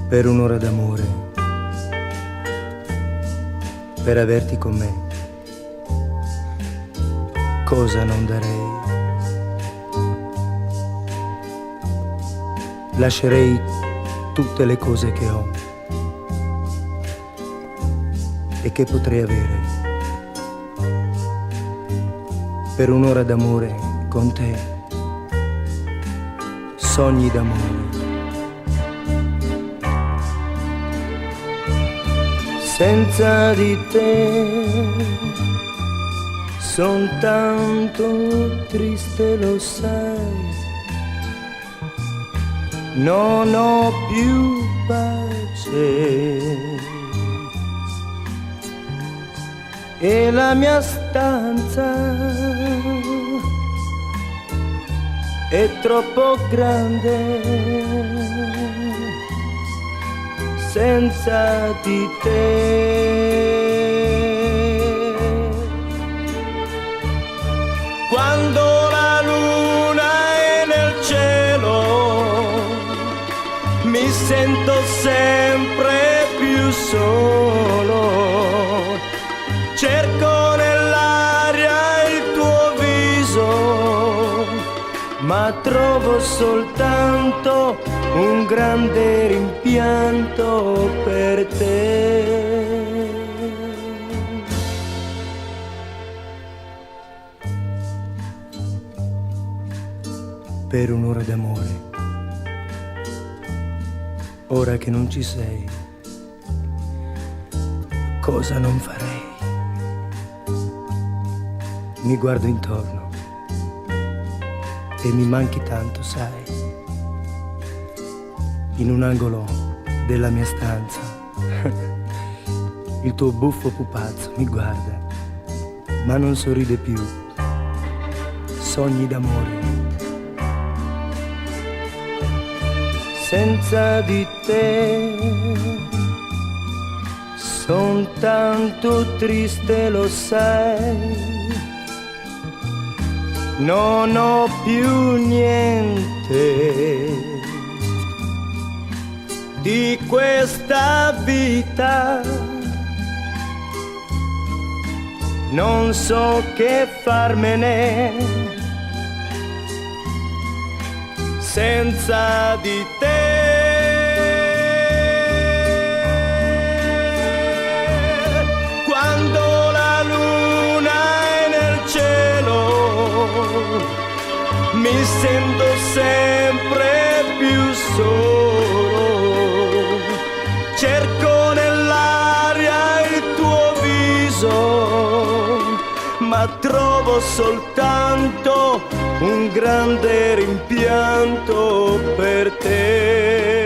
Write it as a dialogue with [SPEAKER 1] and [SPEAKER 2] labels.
[SPEAKER 1] per un'ora d'amore, per averti con me, cosa non darei? Lascerei tutte le cose che ho e che potrei avere per un'ora d'amore con te, sogni d'amore. Senza di te son tanto triste, lo sai, non ho più pace e la mia stanza è troppo grande senza di te. Quando la luna è nel cielo mi sento sempre più solo, cerco nell'aria il tuo viso, ma trovo soltanto un grande rimpianto per te. Per un'ora d'amore, ora che non ci sei, cosa non farei? Mi guardo intorno e mi manchi tanto, sai. In un angolo della mia stanza il tuo buffo pupazzo mi guarda, ma non sorride più. Sogni d'amore. Senza di te son tanto triste, lo sai, non ho più niente di questa vita, non so che farmene senza di te. Quando la luna è nel cielo mi sento sempre più solo, cerco nell'aria il tuo viso, ma trovo soltanto un grande rimpianto per te.